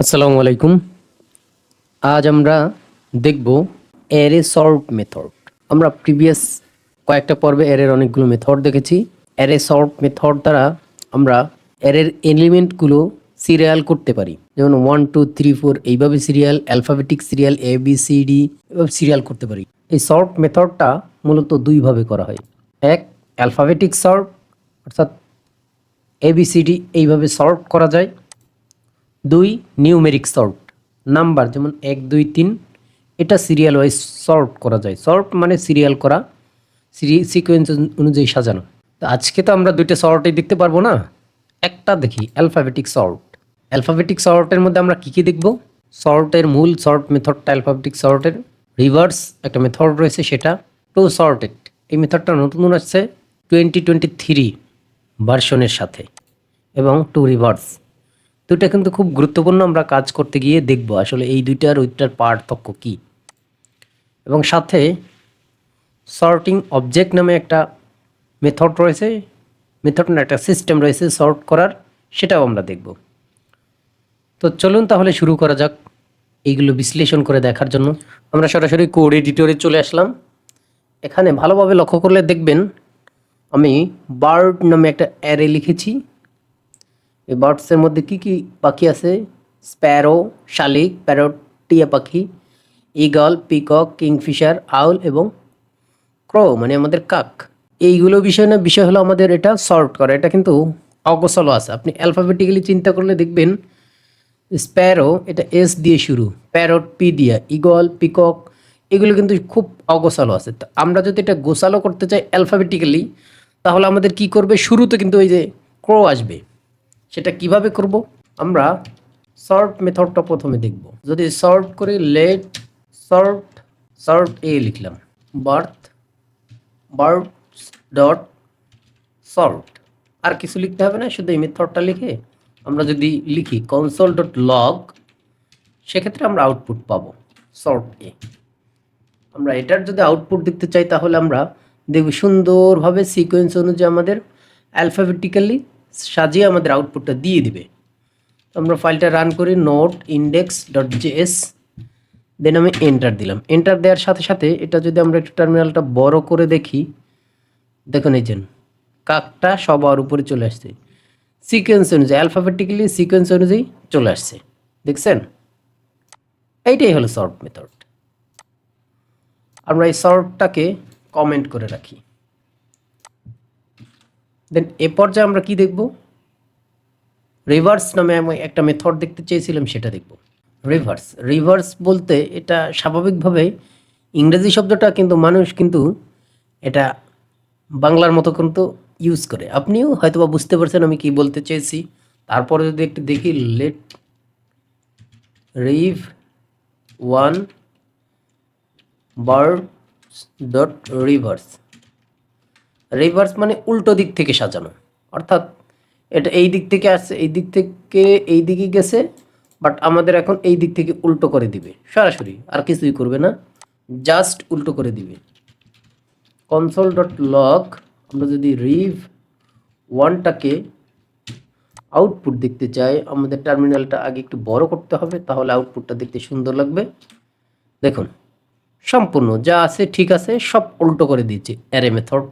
আসসালামু আলাইকুম। আজ আমরা দেখব অ্যারে সর্ট মেথড। আমরা প্রিভিয়াস কয়েকটা পর্বে অ্যারের অনেকগুলো মেথড দেখেছি। অ্যারে সর্ট মেথড দ্বারা আমরা অ্যারের এলিমেন্টগুলো সিরিয়াল করতে পারি, যেমন 1 2 3 4 এইভাবে সিরিয়াল, অ্যালফাবেটিক সিরিয়াল ABCD এভাবে সিরিয়াল করতে পারি। এই সর্ট মেথডটা মূলত দুইভাবে করা হয়। এক, অ্যালফাবেটিক সর্ট, অর্থাৎ ABCD এইভাবে সর্ট করা যায়। দুই, নিউমেরিক সর্ট, নাম্বার যেমন 1 2 3, এটা সিরিয়াল ওয়াইজ সর্ট করা যায়। সর্ট মানে সিরিয়াল করা, সিকোয়েন্স অনুযায়ী সাজানো। তো আজকে তো আমরা দুইটা সর্টই দেখতে পারবো না, একটা দেখি অ্যালফাবেটিক সর্ট। অ্যালফাবেটিক সর্টের মধ্যে আমরা কী কী দেখব? সর্টের মূল সর্ট মেথডটা অ্যালফাবেটিক সর্টের। রিভার্স একটা মেথড রয়েছে, সেটা টু সর্টেড। এই মেথডটা নতুন আসছে 2023 ভার্সনের সাথে, এবং টু রিভার্স। দুইটা কিন্তু খুব গুরুত্বপূর্ণ। আমরা কাজ করতে গিয়ে দেখব আসলে এই দুইটার ওইটার পার্থক্য কী। এবং সাথে সর্টিং অবজেক্ট নামে একটা মেথড রয়েছে, মেথড না একটা সিস্টেম রয়েছে সর্ট করার, সেটাও আমরা দেখব। তো চলুন তাহলে শুরু করা যাক এইগুলো বিশ্লেষণ করে দেখার জন্য। আমরা সরাসরি কোড এডিটরে চলে আসলাম। এখানে ভালোভাবে লক্ষ্য করলে দেখবেন আমি বার্ড নামে একটা অ্যারে লিখেছি। এই বার্ডসের মধ্যে কি কি পাখি আছে? স্প্যারো, শালিক, প্যারট, টিয়া পাখি, ঈগল, পিকক, কিংফিশার, আউল এবং ক্রো মানে আমাদের কাক। এইগুলো বিষয় হলো আমাদের এটা সর্ট করা। এটা কিন্তু অগোছালো আছে। আপনি অ্যালফাবেটিক্যালি চিন্তা করলে দেখবেন স্প্যারো এটা এস দিয়ে শুরু, প্যারট পি দিয়া, ঈগল, পিকক এগুলো কিন্তু খুব অগোছালো আছে। তো আমরা যদি এটা গোছালো করতে চাই অ্যালফাবেটিক্যালি, তাহলে আমাদের কি করবে? শুরুতে কিন্তু ওই যে ক্রো আসবে। সেটা কিভাবে করব? আমরা সর্ট মেথডটা প্রথমে দেখব। যদি সর্ট করি, লেট সর্ট এ লিখলাম, বার্ড ডট সর্ট, আর কিছু লিখতে হবে না, শুধু এই মেথডটা লিখে আমরা যদি লিখি কনসোল ডট লগ, সেক্ষেত্রে আমরা আউটপুট পাবো সর্ট এ। আমরা এটার যদি আউটপুট দেখতে চাই, তাহলে আমরা দেখব সুন্দরভাবে সিকোয়েন্স অনুযায়ী আমাদের অ্যালফাবেটিক্যালি সাজিয়ে আমাদের আউটপুটটা দিয়ে দিবে। আমরা ফাইলটা রান করি, নোট index.js, দেন আমি এন্টার দিলাম। এন্টার দেওয়ার সাথে সাথে এটা যদি আমরা একটু টার্মিনালটা বড় করে দেখি, দেখুন এই যে কাকটা সবার উপরে চলে আসছে, সিকোয়েন্স অনুযায়ী অ্যালফাবেটিক্যালি সিকোয়েন্স অনুযায়ী চলে আসছে। দেখছেন? এইটাই হলো সর্ট মেথড। আমরা এই সর্টটাকে কমেন্ট করে রাখি। দেন এ পর্যায়ে আমরা কি দেখব? রিভার্স নামে আমি একটা মেথড দেখতে চেয়েছিলাম, সেটা দেখব। রিভার্স বলতে এটা স্বাভাবিকভাবে ইংরেজি শব্দটা, কিন্তু মানুষ কিন্তু এটা বাংলার মতো কিন্তু ইউজ করে। আপনিও হয়তো বা বুঝতে পারছেন আমি কি বলতে চেয়েছি। তারপরে যদি একটু দেখি, let rev one bird dot reverse মানে উল্টো দিক থেকে সাজানো, অর্থাৎ এটা এই দিক থেকে আসছে, এই দিক থেকে এই দিকে গেছে, বাট আমাদের এখন এই দিক থেকে উল্টো করে দিবে সরাসরি, আর কিছুই করবে না, জাস্ট উল্টো করে দিবে। কনসোল ডট লগ, আমরা যদি রিভ ওয়ানটাকে আউটপুট দেখতে চাই, আমাদের টার্মিনালটা আগে একটু বড় করতে হবে, তাহলে আউটপুটটা দেখতে সুন্দর লাগবে। দেখুন সম্পূর্ণ যা আছে ঠিক আছে, সব উল্টো করে দিয়েছে অ্যারে মেথড।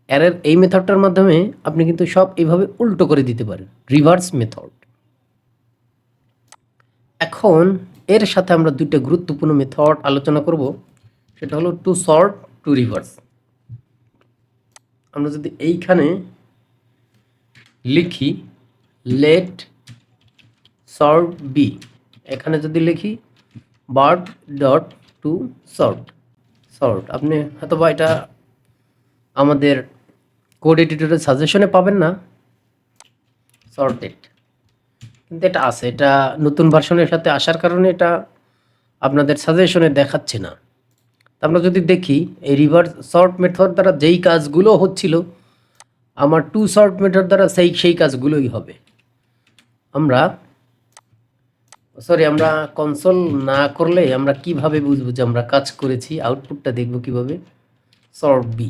অ্যারের এই মেথডটার মাধ্যমে আপনি কিন্তু সব এইভাবে উল্টো করে দিতে পারেন, রিভার্স মেথড। এখন এর সাথে আমরা দুইটা গুরুত্বপূর্ণ মেথড আলোচনা করব, সেটা হলো টু সর্ট, টু রিভার্স। আমরা যদি এইখানে লিখি লেট সর্ট বি, এখানে যদি লিখি বার্ড ডট টু সর্ট, আপনি হয়তো বা এটা আমাদের কোড এডিটরের সাজেশনে পাবেন না সর্টেড, কিন্তু এটা আছে। এটা নতুন ভার্সনের সাথে আসার কারণে এটা আপনাদের সাজেশনে দেখাচ্ছে না। আমরা যদি দেখি এই রিভার্স সর্ট মেথড দ্বারা যেই কাজগুলো হচ্ছিল, আমার টু সর্ট মেথড দ্বারা সেই কাজগুলোই হবে। আমরা কনসোল না করলে আমরা কিভাবে বুঝবো যে আমরা কাজ করেছি? আউটপুটটা দেখব কিভাবে? Sort B.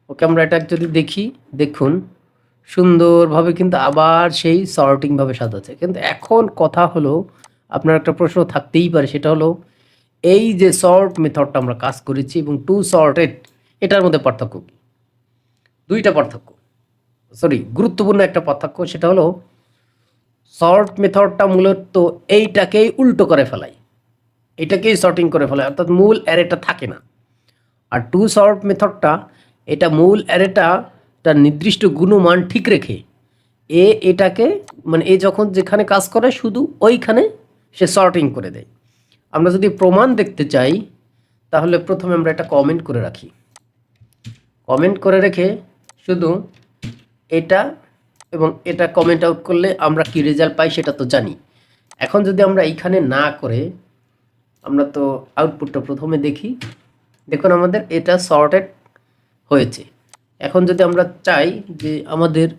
ওকে, আমরা এটা যদি দেখি, দেখুন সুন্দরভাবে কিন্তু আবার সেই সর্টিংভাবে সাজাচ্ছে। কিন্তু এখন কথা হলো, আপনার একটা প্রশ্ন থাকতেই পারে, সেটা হলো এই যে সর্ট মেথডটা আমরা কাজ করেছি এবং টু সর্টেড, এটার মধ্যে পার্থক্য কী? দুইটা পার্থক্য, সরি গুরুত্বপূর্ণ একটা পার্থক্য, সেটা হলো সর্ট মেথডটা মূলত এইটাকেই উল্টো করে ফেলায়, এটাকেই সর্টিং করে ফেলায়, অর্থাৎ মূল অ্যারেটা থাকে না। আর টু সর্ট মেথডটা এটা মূল অ্যারেটা তার নির্দিষ্ট গুণমান ঠিক রেখে এটাকে মানে যখন যেখানে কাজ করে শুধু ওইখানে সে সর্টিং করে দেয়। আমরা যদি প্রমাণ দেখতে চাই তাহলে প্রথমে আমরা একটা কমেন্ট করে রাখি, কমেন্ট করে রেখে শুধু এটা এবং এটা কমেন্ট আউট করলে আমরা কি রেজাল্ট পাই সেটা তো জানি। এখন যদি আমরা এইখানে না করে আমরা তো আউটপুটটা প্রথমে দেখি, দেখুন আমাদের এটা সর্টেড হয়েছে। এখন যদি আমরা চাই যে আমাদের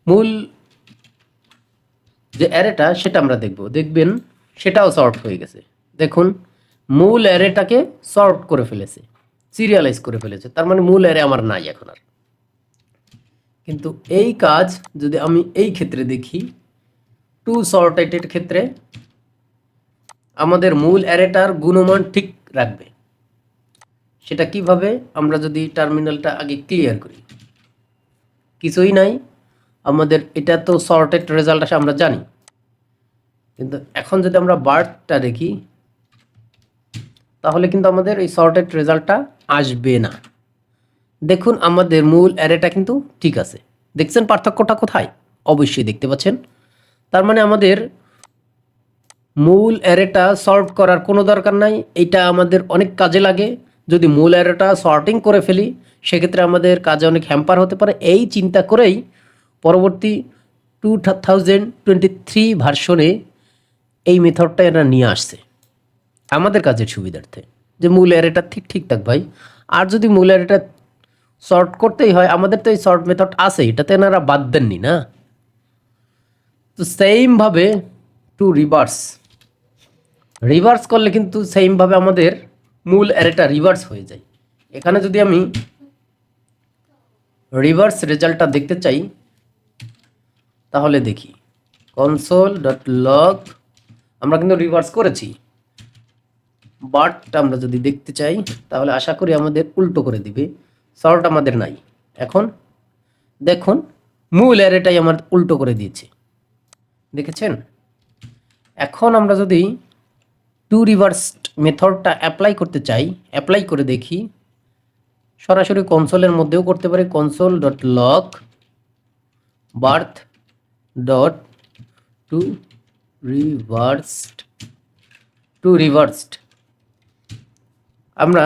মূল যে অ্যারেটা সেটা আমরা দেখবেন সেটাও সর্ট হয়ে গেছে। দেখুন মূল অ্যারেটাকে সর্ট করে ফেলেছে, সিরিয়ালাইজ করে ফেলেছে, তার মানে মূল অ্যারে আমার নাই এখন আর। কিন্তু এই কাজ যদি আমি এই ক্ষেত্রে দেখি, টু সর্টেডের ক্ষেত্রে আমাদের মূল অ্যারেটার গুণমান ঠিক রাখবে। সেটা কিভাবে, আমরা যদি টার্মিনালটা আগে ক্লিয়ার করি, কিছুই নাই, আমাদের এটা তো সর্টেড রেজাল্ট আসে আমরা জানি। কিন্তু এখন যদি আমরা বার্টটা দেখি তাহলে কিন্তু আমাদের এই সর্টেড রেজাল্টটা আসবে না। দেখুন আমাদের মূল অ্যারেটা কিন্তু ঠিক আছে, দেখছেন পার্থক্যটা কোথায়? অবশ্যই দেখতে পাচ্ছেন। তার মানে আমাদের মূল অ্যারেটা সর্ট করার কোনো দরকার নাই, এটা আমাদের অনেক কাজে লাগে। যদি মূল অ্যারেটা সর্টিং করে ফেলি সেক্ষেত্রে আমাদের কাজে অনেক হ্যাম্পার হতে পারে। এই চিন্তা করেই পরবর্তী 2023 ভার্সনে এই মেথডটা এরা নিয়ে আসছে আমাদের কাজের সুবিধার্থে, যে মূল অ্যারেটা ঠিক থাক ভাই। আর যদি মূল অ্যারেটা সর্ট করতেই হয়, আমাদের তো এই সর্ট মেথড আছে, এটাতে এনারা বাদ দেননি না। তো সেইমভাবে টু রিভার্স করলে কিন্তু সেইমভাবে আমাদের মূল অ্যারেটা রিভার্স হয়ে যায়। এখানে যদি আমি রিভার্স রেজাল্টটা দেখতে চাই তাহলে দেখি console.log, আমরা কিন্তু রিভার্স করেছি, বাট আমরা যদি দেখতে চাই তাহলে আশা করি আমাদের উল্টো করে দিবে, সর্ট আমাদের নাই। এখন দেখুন মূল অ্যারেটাই আমার উল্টো করে দিয়েছে, দেখেছেন? এখন আমরা যদি টু রিভার্স মেথডটা অ্যাপ্লাই করতে চাই, অ্যাপ্লাই করে দেখি, সরাসরি কনসোলের মধ্যেও করতে পারি, console.log birth dot two reversed আমরা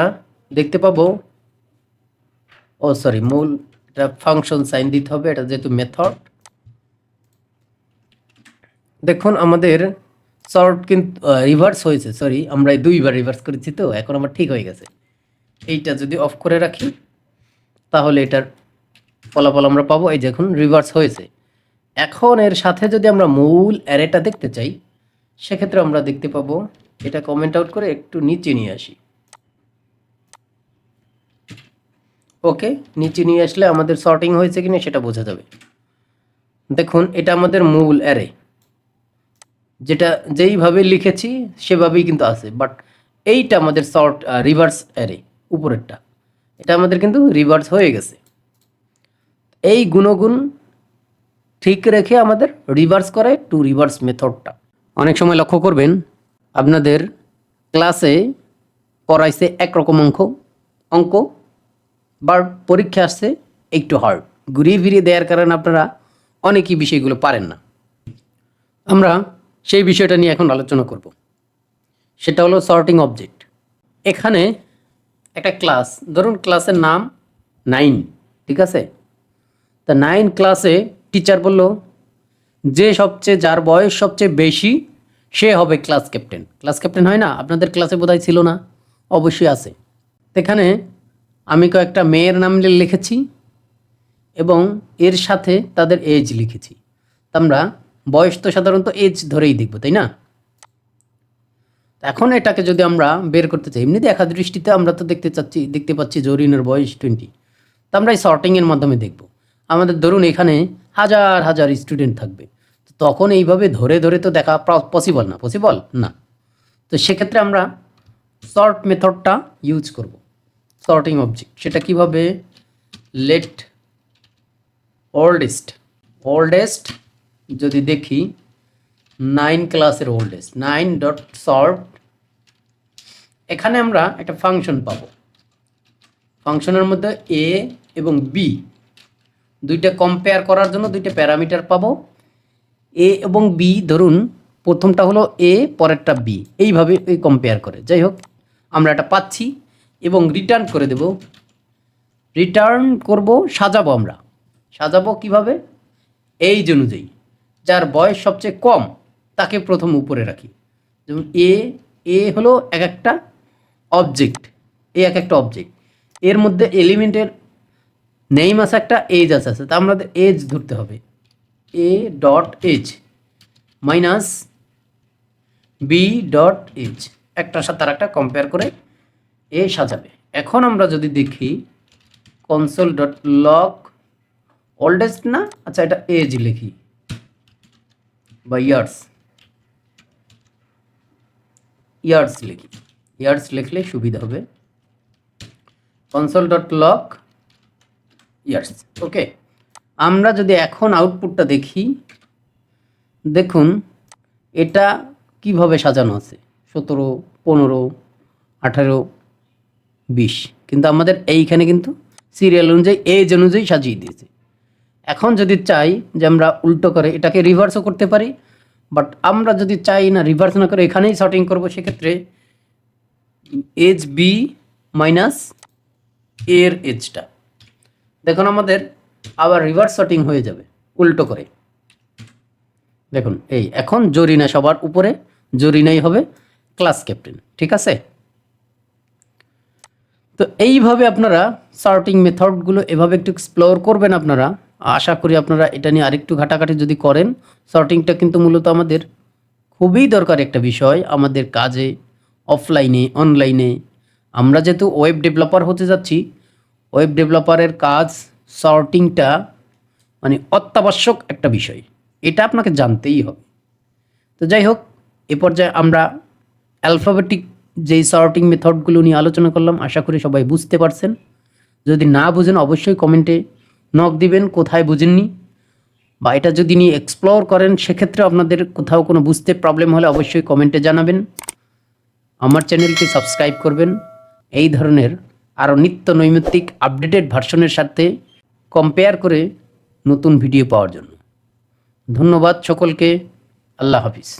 দেখতে পাবো, ও সরি মূল এটা ফাংশন সাইন দিতে হবে, এটা যেহেতু মেথড। দেখুন আমাদের সর্ট কিন্তু রিভার্স হয়েছে, সরি আমরা দুইবার রিভার্স করেছি, তো এখন আমার ঠিক হয়ে গেছে। এইটা যদি অফ করে রাখি তাহলে এটার ফলাফল আমরা পাবো, এই দেখুন রিভার্স হয়েছে। এখন এর সাথে যদি আমরা মূল অ্যারেটা দেখতে চাই সেক্ষেত্রে আমরা দেখতে পাবো, এটা কমেন্ট আউট করে একটু নিচে নিয়ে আসি। ওকে, নিচে নিয়ে আসলে আমাদের সর্টিং হয়েছে কিনা সেটা বোঝা যাবে। দেখুন এটা আমাদের মূল অ্যারে, যেটা যেইভাবে লিখেছি সেভাবেই কিন্তু আছে, বাট এইটা আমাদের রিভার্স অ্যারে উপরেরটা, এটা আমাদের কিন্তু রিভার্স হয়ে গেছে। এই গুণগুণ ঠিক রেখে আমাদের রিভার্স করে টু রিভার্স মেথডটা। অনেক সময় লক্ষ্য করবেন আপনাদের ক্লাসে পড়াইছে একরকম অঙ্ক বা পরীক্ষা আসছে একটু হার্ড, ঘুরিয়ে ফিরিয়ে দেওয়ার কারণে আপনারা অনেকই বিষয়গুলো পারেন না। আমরা সেই বিষয়টা নিয়ে এখন আলোচনা করব, সেটা হলো সর্টিং অবজেক্ট। এখানে একটা ক্লাস, ধরুন ক্লাসের নাম 9, ঠিক আছে? তা 9 ক্লাসে টিচার বলল যে যার বয়স সবচেয়ে বেশি সে হবে ক্লাস ক্যাপ্টেন। ক্লাস ক্যাপ্টেন হয় না? আপনাদের ক্লাসে বোধহয় ছিল না, অবশ্যই আছে। এখানে আমি কয়েকটা মেয়ের নাম লিখেছি এবং এর সাথে তাদের এজ লিখেছি। আমরা বয়স তো সাধারণত এজ ধরেই দেখব, তাই না? এখন এটাকে যদি আমরা বের করতে চাই, এমনি দেখা দৃষ্টিতে আমরা তো দেখতে পাচ্ছি জরিনের বয়স 20, তা আমরা এই সর্টিংয়ের মাধ্যমে দেখব। আমাদের ধরুন এখানে হাজার হাজার স্টুডেন্ট থাকবে, তো তখন এইভাবে ধরে ধরে তো দেখা পসিবল না। তো সেক্ষেত্রে আমরা সর্ট মেথডটা ইউজ করব, সর্টিং অবজেক্ট। সেটা কিভাবে, লেট ওল্ডেস্ট যদি দেখি 9 ক্লাসের ওল্ডেস্ট 9 ডট সর্ট, এখানে আমরা একটা ফাংশন পাবো। ফাংশনের মধ্যে এ এবং বি দুইটা কম্পেয়ার করার জন্য দুইটা প্যারামিটার পাবো। এ এবং বি, ধরুন প্রথমটা হলো এ, পরেরটা বি, এইভাবে এই কম্পেয়ার করে। যাই হোক, আমরা এটা পাচ্ছি এবং রিটার্ন করে দেব। রিটার্ন করব, আমরা সাজাবো কিভাবে, এই অনুযায়ী যার বয়স সবচেয়ে কম তাকে প্রথম উপরে রাখি। যেমন এ হলো এক একটা অবজেক্ট, এর মধ্যে এলিমেন্টের নেম আছে, একটা এজ আছে, তা আমাদের এজ ধরতে হবে। A dot age minus B dot age, একটার সাথে আর একটা কম্পেয়ার করে এ সাজাবে। এখন আমরা যদি দেখি কনসোল ডট লগ ওল্ডেস্ট না, আচ্ছা এটা এজ লিখি বা ইয়ার্স লিখি, ইয়ার্স লিখলে সুবিধা হবে। কনসোল ডট লগ ইয়ার্স, ওকে। আমরা যদি এখন আউটপুটটা দেখি, দেখুন এটা কিভাবে সাজানো আছে, 17, 15, 18, 20, কিন্তু আমাদের এইখানে কিন্তু সিরিয়াল অনুযায়ী এজ অনুযায়ী সাজিয়ে দিয়েছে। এখন যদি চাই যে আমরা উল্টো করে এটাকে রিভার্সও করতে পারি, বাট আমরা যদি চাই না রিভার্স না করে এখানেই সর্টিং করব, সেক্ষেত্রে এজ বি মাইনাস এর এজটা, দেখুন আমাদের আবার রিভার্স সর্টিং হয়ে যাবে উল্টো করে। দেখুন এই এখন জরিনা সবার উপরে, জরিনাই হবে ক্লাস ক্যাপ্টেন, ঠিক আছে। তো এইভাবে আপনারা সর্টিং মেথডগুলো এভাবে একটু এক্সপ্লোর করবেন আপনারা। আশা করি আপনারা এটা নিয়ে আরেকটু ঘাটাঘাটি যদি করেন, সর্টিংটা কিন্তু মূলত আমাদের খুবই দরকার একটা বিষয় আমাদের কাজে, অফলাইনে অনলাইনে। আমরা যেহেতু ওয়েব ডেভেলপার হতে যাচ্ছি, ওয়েব ডেভেলপারের কাজ সর্টিংটা মানে অত্যাবশ্যক একটা বিষয়, এটা আপনাকে জানতেই হবে। তো যাই হোক, এ পর্যায়ে আমরা অ্যালফাবেটিক যেই সর্টিং মেথডগুলো নিয়ে আলোচনা করলাম, আশা করি সবাই বুঝতে পারছেন। যদি না বুঝেন অবশ্যই কমেন্টে নক দিবেন কোথায় বুঝেননি, বা এটা যদি নিয়ে এক্সপ্লোর করেন সেক্ষেত্রে আপনাদের কোথাও কোনো বুঝতে প্রবলেম হলে অবশ্যই কমেন্টে জানাবেন। আমার চ্যানেলটি সাবস্ক্রাইব করবেন এই ধরনের আরও নিত্য নৈমিত্তিক আপডেটেড ভার্সনের সাথে কম্পেয়ার করে নতুন ভিডিও পাওয়ার জন্য। ধন্যবাদ সকলকে, আল্লাহ হাফিজ।